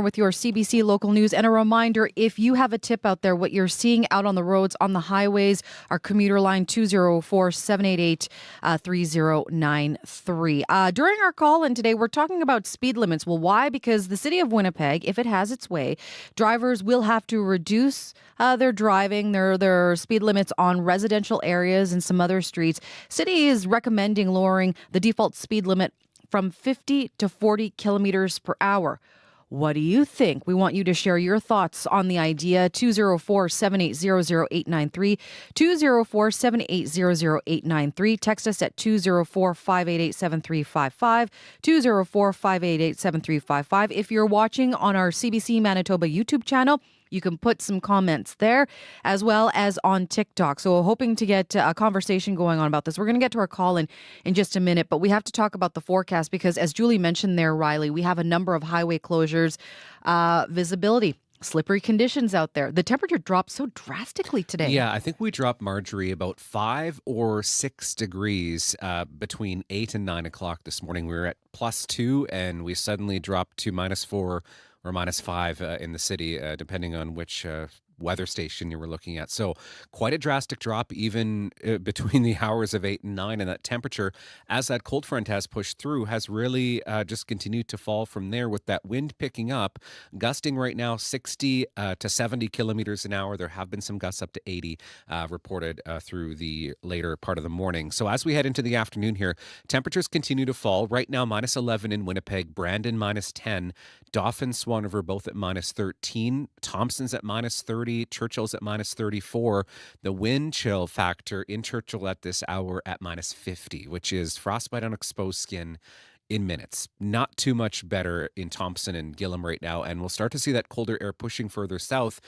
with your CBC local news. And a reminder, if you have a tip out there, what you're seeing out on the roads, on the highways, our commuter line 204-788-3093. During our call in today, we're talking about speed limits. Well, why? Because the City of Winnipeg, if it has its way, drivers will have to reduce their driving, their speed limits on residential areas and some other streets. City is recommending lowering the default speed limit from 50 to 40 kilometers per hour. What do you think? We want you to share your thoughts on the idea. 204-780-0893, 204-780-0893. Text us at 204-588-7355, 204-588-7355. If you're watching on our CBC Manitoba YouTube channel, you can put some comments there as well as on TikTok. So hoping to get a conversation going on about this. We're going to get to our call in just a minute, but we have to talk about the forecast because as Julie mentioned there, Riley, we have a number of highway closures, visibility, slippery conditions out there. The temperature dropped so drastically today. Yeah, I think we dropped, Marjorie, about 5 or 6 degrees between 8 and 9 o'clock this morning. We were at +2 and we suddenly dropped to -4 or -5 in the city, depending on which weather station you were looking at. So quite a drastic drop even between the hours of 8 and 9. And that temperature, as that cold front has pushed through, has really just continued to fall from there with that wind picking up, gusting right now 60 to 70 kilometers an hour. There have been some gusts up to 80 reported through the later part of the morning. So as we head into the afternoon here, temperatures continue to fall. Right now, -11 in Winnipeg, Brandon -10, Dauphin, Swan River both at -13, Thompson's at -30, Churchill's at -34. The wind chill factor in Churchill at this hour at -50, which is frostbite on exposed skin in minutes. Not too much better in Thompson and Gillam right now, and we'll start to see that colder air pushing further south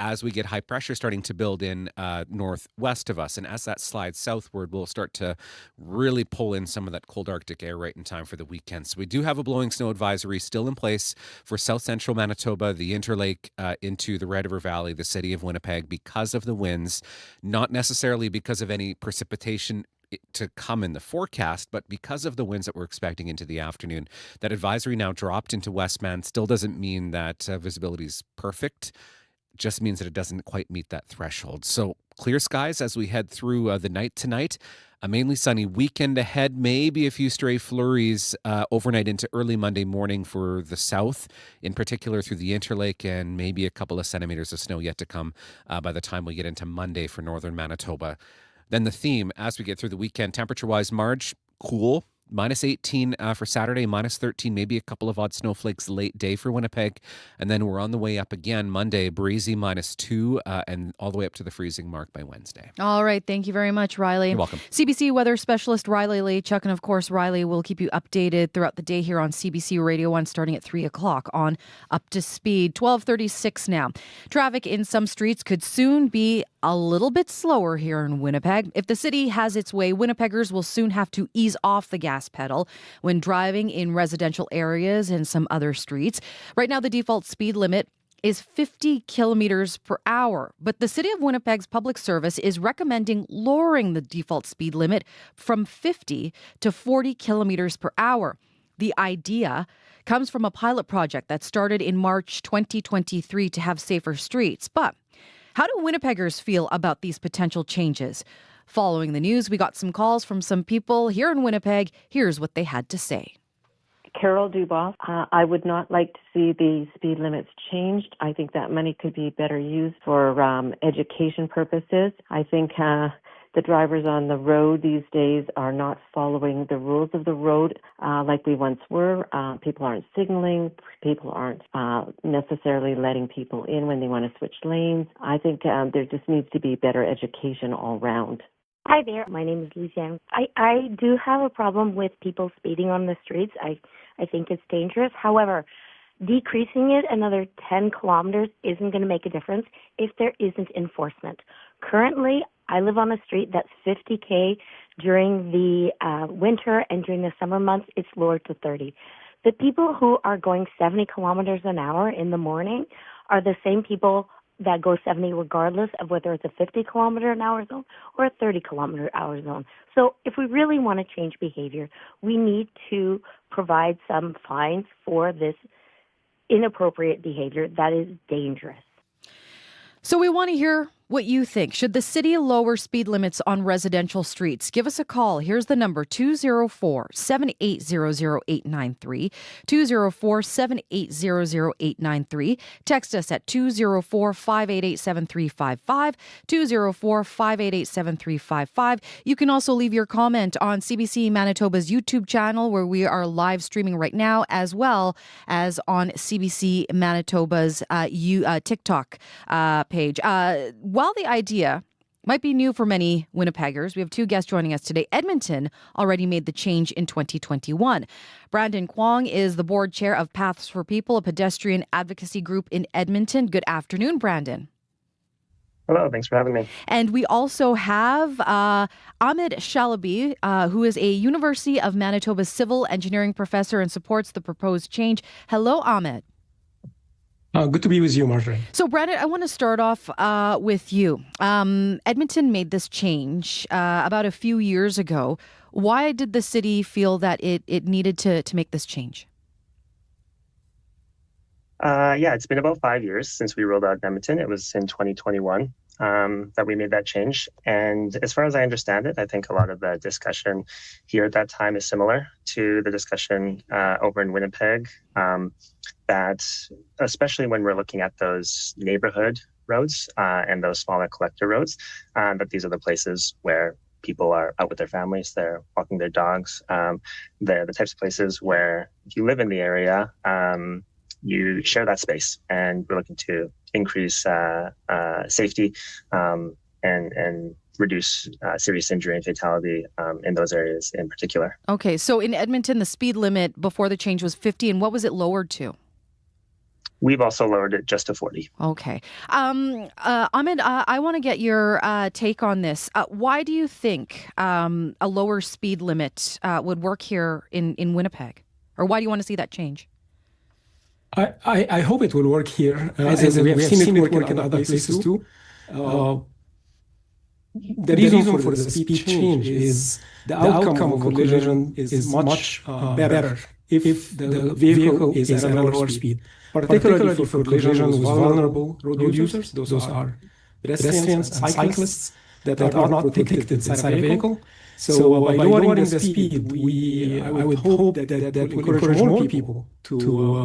as we get high pressure starting to build in northwest of us. And as that slides southward, we'll start to really pull in some of that cold Arctic air right in time for the weekend. So we do have a blowing snow advisory still in place for south central Manitoba, the Interlake into the Red River Valley, the City of Winnipeg, because of the winds, not necessarily because of any precipitation to come in the forecast, but because of the winds that we're expecting into the afternoon. That advisory now dropped into Westman. Still doesn't mean that visibility is perfect, just means that it doesn't quite meet that threshold. So clear skies as we head through the night tonight. A mainly sunny weekend ahead, maybe a few stray flurries overnight into early Monday morning for the south, in particular through the Interlake, and maybe a couple of centimeters of snow yet to come by the time we get into Monday for northern Manitoba. Then the theme as we get through the weekend, temperature-wise, Marge, cool. -18 for Saturday, -13, maybe a couple of odd snowflakes late day for Winnipeg. And then we're on the way up again Monday, breezy -2, and all the way up to the freezing mark by Wednesday. All right. Thank you very much, Riley. You're welcome. CBC weather specialist Riley Lachuk. And of course, Riley will keep you updated throughout the day here on CBC Radio 1 starting at 3 o'clock on Up to Speed. 12:36 now. Traffic in some streets could soon be a little bit slower here in Winnipeg. If the city has its way, Winnipeggers will soon have to ease off the gas pedal when driving in residential areas and some other streets. Right now, the default speed limit is 50 kilometers per hour. But the City of Winnipeg's Public Service is recommending lowering the default speed limit from 50 to 40 kilometers per hour. The idea comes from a pilot project that started in March 2023 to have safer streets. But how do Winnipeggers feel about these potential changes? Following the news, we got some calls from some people here in Winnipeg. Here's what they had to say. Carol Duboff. I would not like to see the speed limits changed. I think that money could be better used for education purposes. I think the drivers on the road these days are not following the rules of the road like we once were. People aren't signaling. People aren't necessarily letting people in when they want to switch lanes. I think there just needs to be better education all around. Hi there. My name is Lucian. I do have a problem with people speeding on the streets. I think it's dangerous. However, decreasing it another 10 kilometers isn't going to make a difference if there isn't enforcement. Currently, I live on a street that's 50K. During the winter and during the summer months, it's lowered to 30. The people who are going 70 kilometers an hour in the morning are the same people that go 70 regardless of whether it's a 50 kilometer an hour zone or a 30 kilometer an hour zone. So if we really want to change behavior, we need to provide some fines for this inappropriate behavior. That is dangerous. So we want to hear what you think. Should the city lower speed limits on residential streets? Give us a call. Here's the number, 204-780-0893, 204-780-0893. Text us at 204-588-7355, 204-588-7355. You can also leave your comment on CBC Manitoba's YouTube channel, where we are live streaming right now, as well as on CBC Manitoba's TikTok page. While the idea might be new for many Winnipeggers, we have two guests joining us today. Edmonton already made the change in 2021. Brandon Kwong is the board chair of Paths for People, a pedestrian advocacy group in Edmonton. Good afternoon, Brandon. Hello, thanks for having me. And we also have Ahmed Shalabi, who is a University of Manitoba civil engineering professor and supports the proposed change. Hello, Ahmed. Good to be with you, Marjorie. So, Brandon, I want to start off with you. Edmonton made this change about a few years ago. Why did the city feel that it needed to make this change? It's been about 5 years since we rolled out in Edmonton. It was in 2021 that we made that change. And as far as I understand it, I think a lot of the discussion here at that time is similar to the discussion over in Winnipeg, that especially when we're looking at those neighborhood roads and those smaller collector roads, that these are the places where people are out with their families, they're walking their dogs. They're the types of places where if you live in the area, you share that space, and we're looking to increase safety and reduce serious injury and fatality in those areas in particular. Okay, so in Edmonton, the speed limit before the change was 50, and what was it lowered to? We've also lowered it just to 40. Okay. Ahmed, I want to get your take on this. Why do you think a lower speed limit would work here in Winnipeg? Or why do you want to see that change? I hope it will work here, as we have seen it work in other places too. The reason for the speed change is the outcome of a collision is much better if the vehicle is at a lower speed, particularly for collisions with vulnerable road users. Those are pedestrians and cyclists that are not protected inside a vehicle. So by lowering the speed, I would hope that will encourage more people to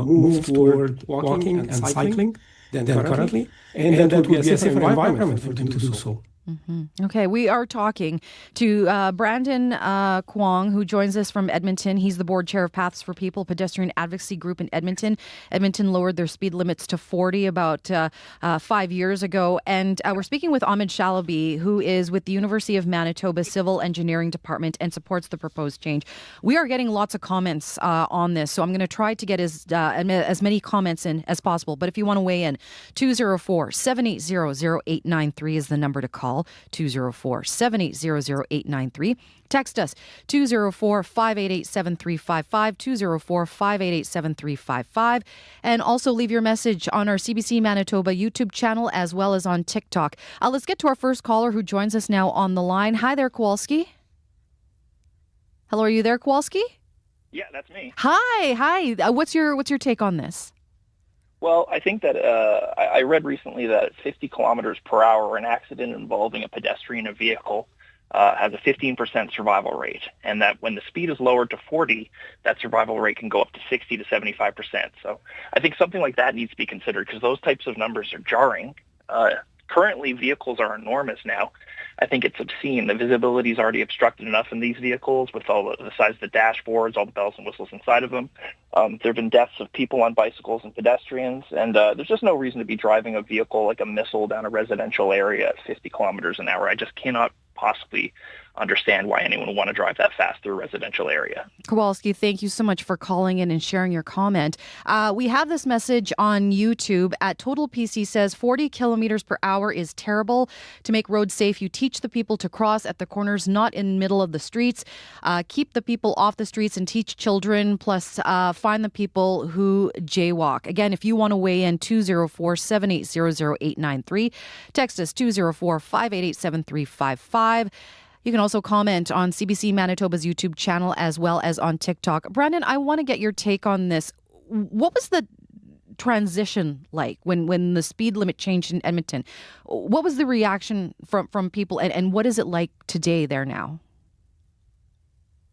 move toward walking and cycling than currently, and that would be a safer environment for them to do so. Mm-hmm. Okay, we are talking to Brandon Kwong, who joins us from Edmonton. He's the board chair of Paths for People, pedestrian advocacy group in Edmonton. Edmonton lowered their speed limits to 40 about 5 years ago. And we're speaking with Ahmed Shalabi, who is with the University of Manitoba Civil Engineering Department and supports the proposed change. We are getting lots of comments on this, so I'm going to try to get as many comments in as possible. But if you want to weigh in, 204-780-0893 is the number to call. 204-780-0893. Text us 204-588-7355, 204-588-7355. And also leave your message on our CBC Manitoba YouTube channel as well as on TikTok. Let's get to our first caller who joins us now on the line. Hi there, Kowalski. Hello, are you there, Kowalski? Yeah, that's me. Hi. What's your take on this? Well, I think that I read recently that at 50 kilometers per hour, an accident involving a pedestrian or vehicle has a 15% survival rate, and that when the speed is lowered to 40, that survival rate can go up to 60 to 75%. So I think something like that needs to be considered because those types of numbers are jarring. Currently, vehicles are enormous now. I think it's obscene. The visibility is already obstructed enough in these vehicles with all the size of the dashboards, all the bells and whistles inside of them. There have been deaths of people on bicycles and pedestrians, and there's just no reason to be driving a vehicle like a missile down a residential area at 50 kilometers an hour. I just cannot possibly understand why anyone would want to drive that fast through a residential area. Kowalski, thank you so much for calling in and sharing your comment. We have this message on YouTube at Total PC says 40 kilometers per hour is terrible. To make roads safe, you teach the people to cross at the corners, not in the middle of the streets. Keep the people off the streets and teach children, plus find the people who jaywalk. Again, if you want to weigh in, 204-780-0893. Text us 204-588-7355. You can also comment on CBC Manitoba's YouTube channel as well as on TikTok. Brandon, I want to get your take on this. What was the transition like when the speed limit changed in Edmonton? What was the reaction from people, and what is it like today there now?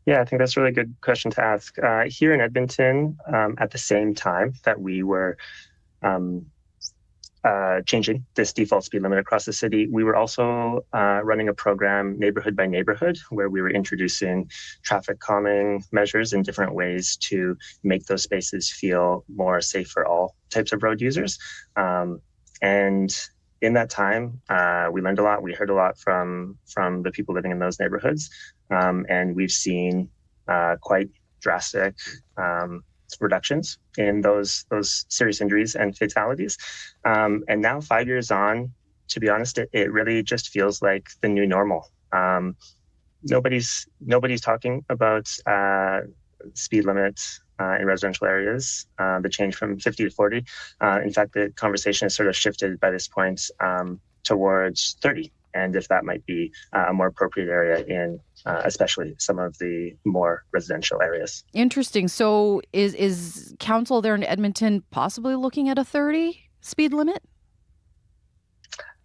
Yeah, I think that's a really good question to ask. Here in Edmonton, at the same time that we were changing this default speed limit across the city, we were also running a program neighborhood by neighborhood where we were introducing traffic calming measures in different ways to make those spaces feel more safe for all types of road users. And in that time, we learned a lot. We heard a lot from the people living in those neighborhoods. And we've seen quite drastic reductions in those serious injuries and fatalities. And now 5 years on, to be honest, it really just feels like the new normal. Nobody's talking about speed limits in residential areas, the change from 50 to 40. In fact, the conversation has sort of shifted by this point towards 30. And if that might be a more appropriate area in especially some of the more residential areas. Interesting. So is council there in Edmonton possibly looking at a 30 speed limit?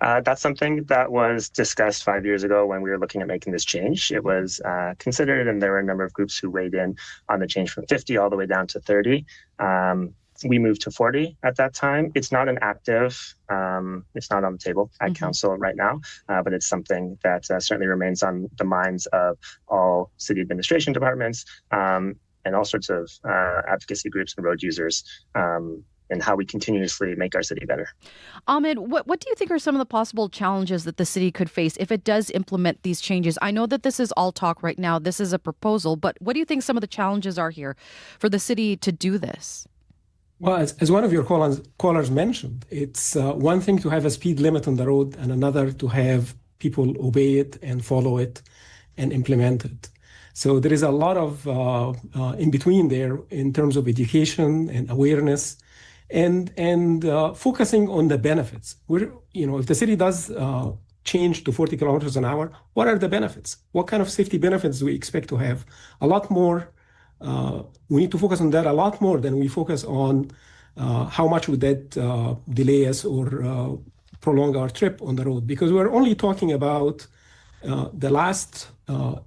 That's something that was discussed 5 years ago when we were looking at making this change. It was considered, and there were a number of groups who weighed in on the change from 50 all the way down to 30. We moved to 40 at that time. It's not an active, it's not on the table at council right now, but it's something that certainly remains on the minds of all city administration departments and all sorts of advocacy groups and road users, and how we continuously make our city better. Ahmed, what do you think are some of the possible challenges that the city could face if it does implement these changes? I know that this is all talk right now. This is a proposal, but what do you think some of the challenges are here for the city to do this? Well, as one of your callers mentioned, it's one thing to have a speed limit on the road and another to have people obey it and follow it and implement it. So there is a lot of in between there in terms of education and awareness and focusing on the benefits. If the city does change to 40 kilometers an hour, what are the benefits? What kind of safety benefits do we expect to have? A lot more. We need to focus on that a lot more than we focus on how much would that delay us or prolong our trip on the road, because we're only talking about the last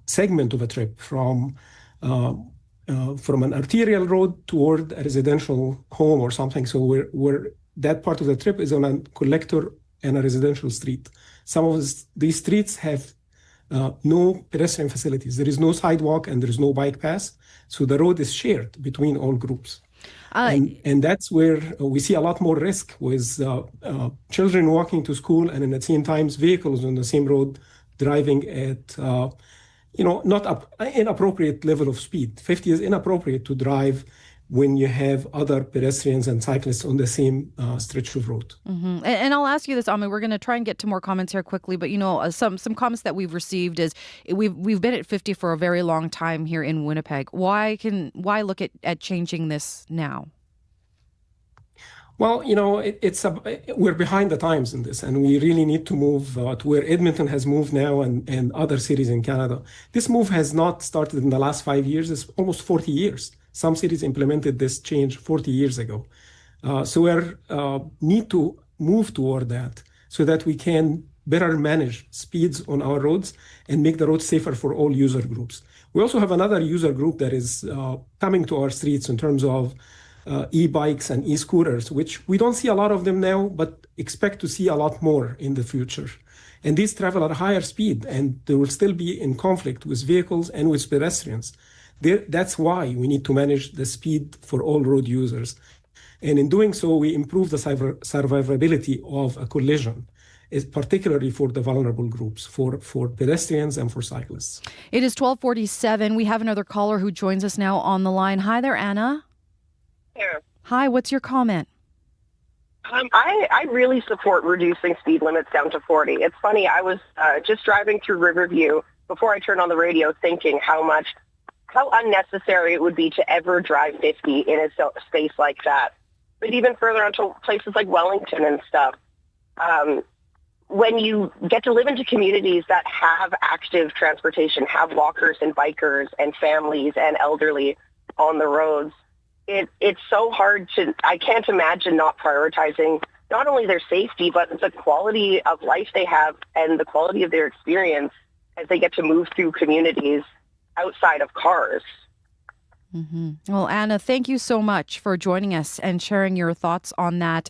segment of a trip from an arterial road toward a residential home or something. So that part of the trip is on a collector and a residential street. Some of these streets have no pedestrian facilities. There is no sidewalk and there is no bike path. So the road is shared between all groups. And that's where we see a lot more risk with children walking to school and at the same time vehicles on the same road driving at not inappropriate level of speed. 50 is inappropriate to drive when you have other pedestrians and cyclists on the same stretch of road. Mm-hmm. And I'll ask you this, Ahmed. We're going to try and get to more comments here quickly, but some comments that we've received is we've been at 50 for a very long time here in Winnipeg. Why look at changing this now? Well, we're behind the times in this, and we really need to move to where Edmonton has moved now and other cities in Canada. This move has not started in the last 5 years. It's almost 40 years. Some cities implemented this change 40 years ago. So we need to move toward that so that we can better manage speeds on our roads and make the roads safer for all user groups. We also have another user group that is coming to our streets in terms of e-bikes and e-scooters, which we don't see a lot of them now, but expect to see a lot more in the future. And these travel at a higher speed, and they will still be in conflict with vehicles and with pedestrians. That's why we need to manage the speed for all road users. And in doing so, we improve the survivability of a collision, particularly for the vulnerable groups, for pedestrians and for cyclists. It is 12:47. We have another caller who joins us now on the line. Hi there, Anna. Yeah. Hi, what's your comment? I really support reducing speed limits down to 40. It's funny, I was just driving through Riverview before I turned on the radio thinking how unnecessary it would be to ever drive 50 in a space like that. But even further onto places like Wellington and stuff, when you get to live into communities that have active transportation, have walkers and bikers and families and elderly on the roads, it's so hard I can't imagine not prioritizing not only their safety, but the quality of life they have and the quality of their experience as they get to move through communities outside of cars. Mm-hmm. Well, Anna, thank you so much for joining us and sharing your thoughts on that.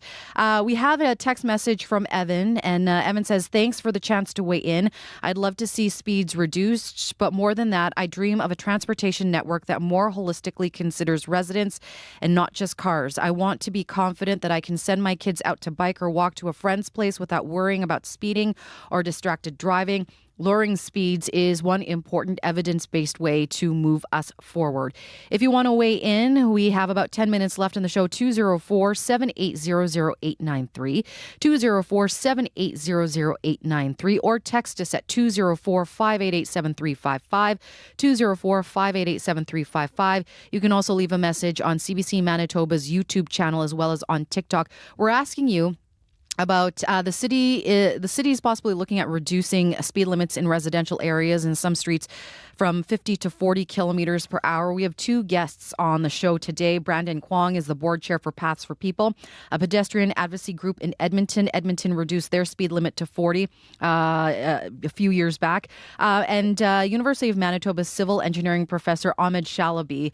We have a text message from Evan, and Evan says, thanks for the chance to weigh in. I'd love to see speeds reduced, but more than that, I dream of a transportation network that more holistically considers residents and not just cars. I want to be confident that I can send my kids out to bike or walk to a friend's place without worrying about speeding or distracted driving. Lowering speeds is one important evidence-based way to move us forward. If you want to weigh in, we have about 10 minutes left in the show. 204-780-0893, 204-780-0893, or text us at 204-588-7355, 204-588-7355. You can also leave a message on CBC Manitoba's YouTube channel as well as on TikTok. We're asking you about the city is possibly looking at reducing speed limits in residential areas in some streets from 50 to 40 kilometers per hour. We have two guests on the show today. Brandon Kwong is the board chair for Paths for People, a pedestrian advocacy group in Edmonton. Edmonton reduced their speed limit to 40 a few years back. And University of Manitoba civil engineering professor Ahmed Shalaby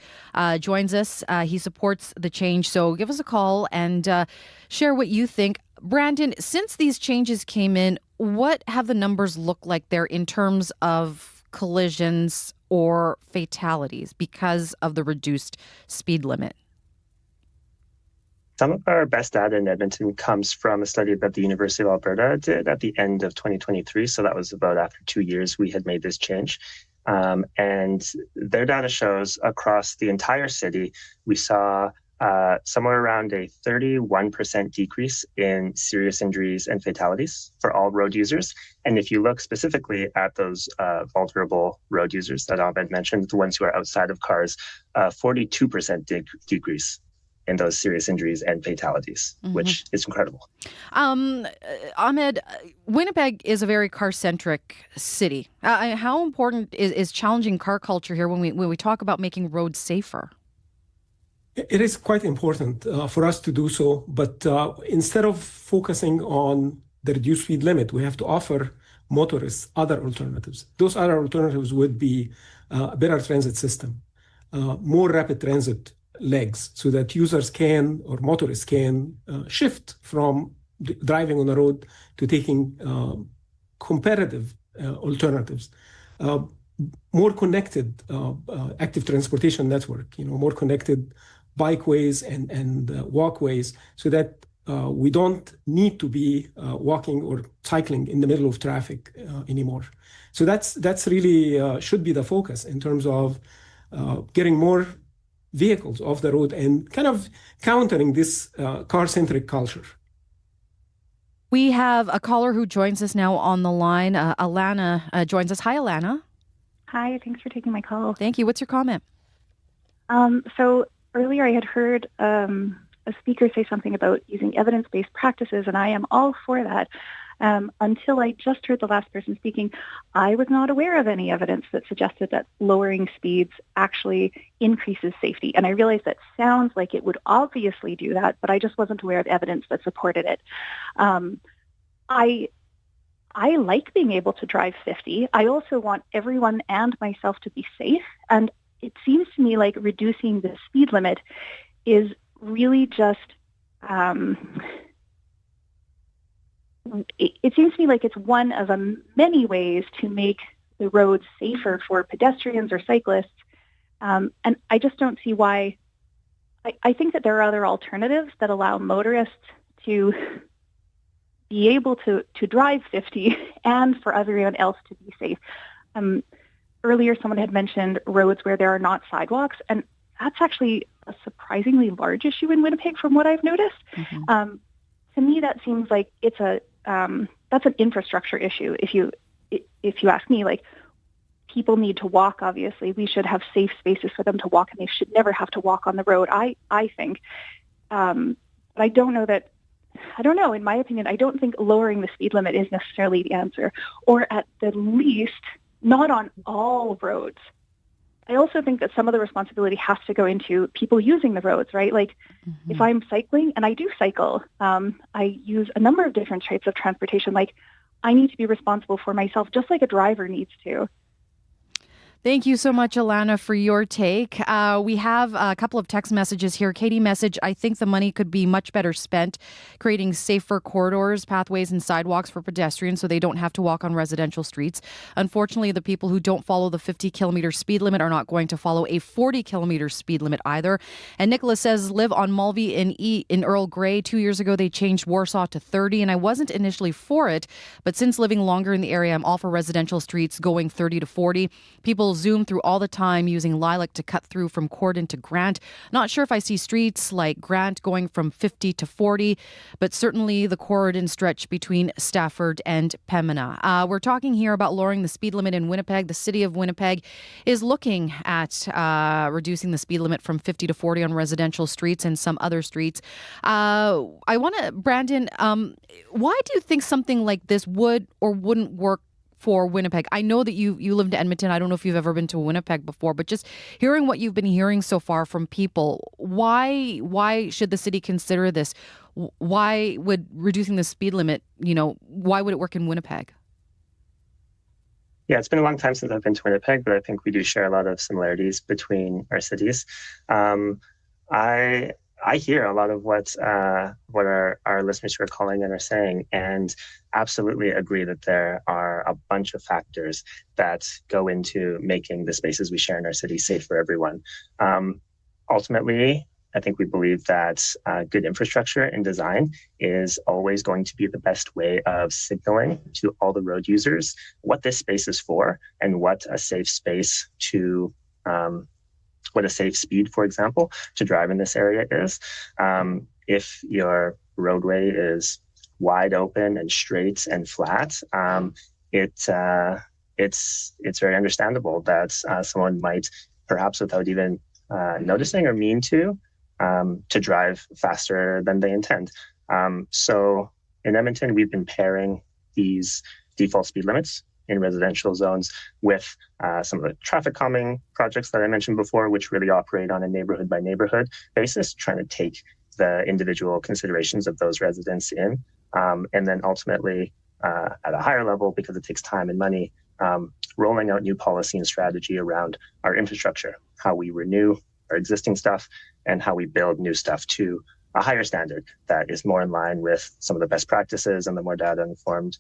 joins us. He supports the change. So give us a call and share what you think. Brandon, since these changes came in, what have the numbers looked like there in terms of collisions or fatalities because of the reduced speed limit? Some of our best data in Edmonton comes from a study that the University of Alberta did at the end of 2023. So that was about after 2 years we had made this change. And their data shows across the entire city, we saw somewhere around a 31% decrease in serious injuries and fatalities for all road users. And if you look specifically at those vulnerable road users that Ahmed mentioned, the ones who are outside of cars, 42% decrease in those serious injuries and fatalities, which is incredible. Ahmed, Winnipeg is a very car-centric city. How important is challenging car culture here when we talk about making roads safer? It is quite important for us to do so, but instead of focusing on the reduced speed limit, we have to offer motorists other alternatives. Those other alternatives would be a better transit system, more rapid transit legs, so that users can, or motorists can, shift from driving on the road to taking competitive alternatives. More connected active transportation network, more connected bikeways and walkways, so that we don't need to be walking or cycling in the middle of traffic anymore. So that's really should be the focus in terms of getting more vehicles off the road and kind of countering this car-centric culture. We have a caller who joins us now on the line. Alana joins us. Hi, Alana. Hi, thanks for taking my call. Thank you. What's your comment? So earlier I had heard a speaker say something about using evidence-based practices, and I am all for that. Until I just heard the last person speaking, I was not aware of any evidence that suggested that lowering speeds actually increases safety. And I realize that sounds like it would obviously do that, but I just wasn't aware of evidence that supported it. I like being able to drive 50. I also want everyone and myself to be safe. And it seems to me like reducing the speed limit is really just, it seems to me like it's one of many ways to make the roads safer for pedestrians or cyclists. And I just don't see why. I think that there are other alternatives that allow motorists to be able to drive 50 and for everyone else to be safe. Earlier, someone had mentioned roads where there are not sidewalks, and that's actually a surprisingly large issue in Winnipeg from what I've noticed. To me, that seems like it's that's an infrastructure issue. If you ask me, like, people need to walk, obviously. We should have safe spaces for them to walk, and they should never have to walk on the road, I think. But I don't know, in my opinion, I don't think lowering the speed limit is necessarily the answer, or at the least, not on all roads. I also think that some of the responsibility has to go into people using the roads, right? Like if I'm cycling, and I do cycle, I use a number of different types of transportation. Like I need to be responsible for myself, just like a driver needs to. Thank you so much, Alana, for your take. We have a couple of text messages here. Katie message, I think the money could be much better spent creating safer corridors, pathways, and sidewalks for pedestrians so they don't have to walk on residential streets. Unfortunately, the people who don't follow the 50-kilometer speed limit are not going to follow a 40-kilometer speed limit either. And Nicholas says, live on Mulvey in Earl Grey. 2 years ago, they changed Warsaw to 30, and I wasn't initially for it, but since living longer in the area, I'm all for residential streets going 30 to 40. People zoom through all the time using Lilac to cut through from Corden to Grant. Not sure if I see streets like Grant going from 50 to 40, but certainly the Corden stretch between Stafford and Pembina. We're talking here about lowering the speed limit in Winnipeg. The City of Winnipeg is looking at reducing the speed limit from 50 to 40 on residential streets and some other streets. I want to, Brandon, why do you think something like this would or wouldn't work for Winnipeg? I know that you lived in Edmonton. I don't know if you've ever been to Winnipeg before, but just hearing what you've been hearing so far from people, why should the city consider this? Why would reducing the speed limit, why would it work in Winnipeg? Yeah, it's been a long time since I've been to Winnipeg, but I think we do share a lot of similarities between our cities. I hear a lot of what our listeners who are calling in are saying, and absolutely agree that there are a bunch of factors that go into making the spaces we share in our city safe for everyone. Ultimately, I think we believe that good infrastructure and design is always going to be the best way of signaling to all the road users what this space is for and what a safe space to what a safe speed, for example, to drive in this area is. If your roadway is wide open and straight and flat, it's very understandable that someone might, perhaps without even noticing or mean to drive faster than they intend. So in Edmonton, we've been pairing these default speed limits in residential zones with some of the traffic calming projects that I mentioned before, which really operate on a neighborhood by neighborhood basis, trying to take the individual considerations of those residents in. And then ultimately, at a higher level, because it takes time and money, rolling out new policy and strategy around our infrastructure, how we renew our existing stuff and how we build new stuff to a higher standard that is more in line with some of the best practices and the more data-informed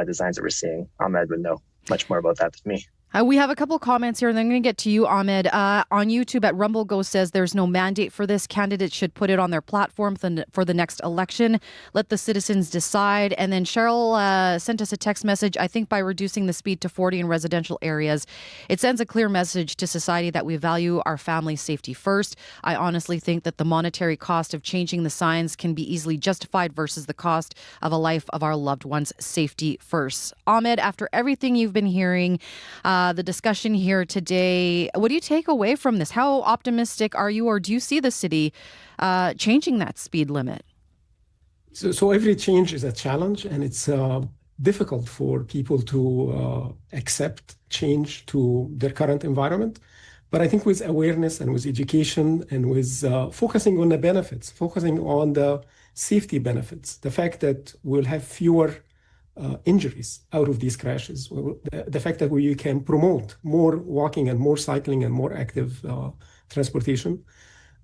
designs that we're seeing. Ahmed would know much more about that than me. We have a couple comments here, and then I'm going to get to you, Ahmed. On YouTube, at RumbleGo says there's no mandate for this. Candidates should put it on their platform for the next election. Let the citizens decide. And then Cheryl sent us a text message. I think by reducing the speed to 40 in residential areas, it sends a clear message to society that we value our family's safety first. I honestly think that the monetary cost of changing the signs can be easily justified versus the cost of a life of our loved ones' safety first. Ahmed, after everything you've been hearing, the discussion here today, what do you take away from this? How optimistic are you, or do you see the city changing that speed limit? So every change is a challenge, and it's difficult for people to accept change to their current environment. But I think with awareness and with education and with focusing on the benefits, focusing on the safety benefits, the fact that we'll have fewer injuries out of these crashes, the fact that we can promote more walking and more cycling and more active transportation,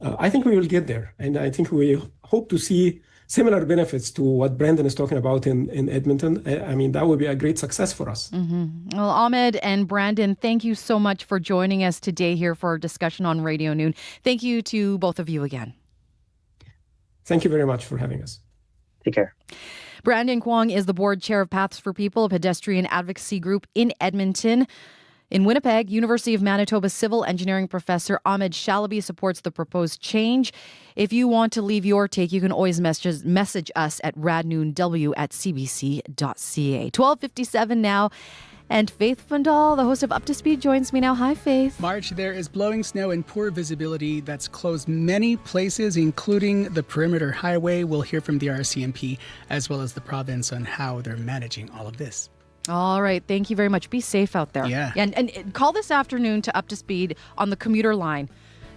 I think we will get there. And I think we hope to see similar benefits to what Brandon is talking about in Edmonton. I mean, that would be a great success for us. Mm-hmm. Well, Ahmed and Brandon, thank you so much for joining us today here for our discussion on Radio Noon. Thank you to both of you again. Thank you very much for having us. Take care. Brandon Kwong is the board chair of Paths for People, a pedestrian advocacy group in Edmonton. In Winnipeg, University of Manitoba civil engineering professor Ahmed Shalaby supports the proposed change. If you want to leave your take, you can always message us at radnoonw@cbc.ca. 12:57 now. And Faith Fundal, the host of Up to Speed, joins me now. Hi, Faith. March, there is blowing snow and poor visibility that's closed many places, including the Perimeter Highway. We'll hear from the RCMP as well as the province on how they're managing all of this. All right. Thank you very much. Be safe out there. Yeah. And call this afternoon to Up to Speed on the commuter line,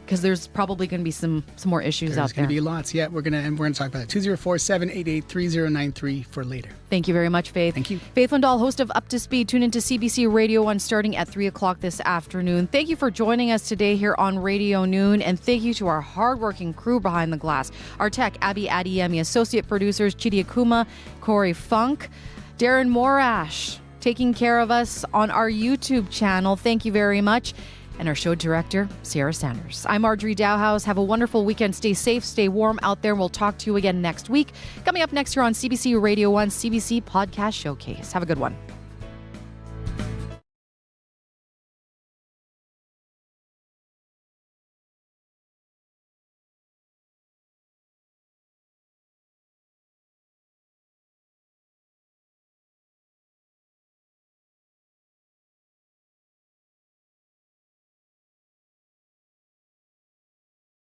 because there's probably going to be some more issues There's out going there. to be lots. Yeah, we're going to talk about it. 204-788-3093 for later. Thank you very much, Faith. Thank you. Faith Lindahl, host of Up to Speed. Tune into CBC Radio 1 starting at 3 o'clock this afternoon. Thank you for joining us today here on Radio Noon, and thank you to our hardworking crew behind the glass. Our tech, Abby Adiemi, associate producers, Chidi Akuma, Corey Funk, Darren Morash, taking care of us on our YouTube channel. Thank you very much. And our show director, Sarah Sanders. I'm Marjorie Dowhouse. Have a wonderful weekend. Stay safe, stay warm out there. We'll talk to you again next week. Coming up next here on CBC Radio 1 CBC Podcast Showcase. Have a good one.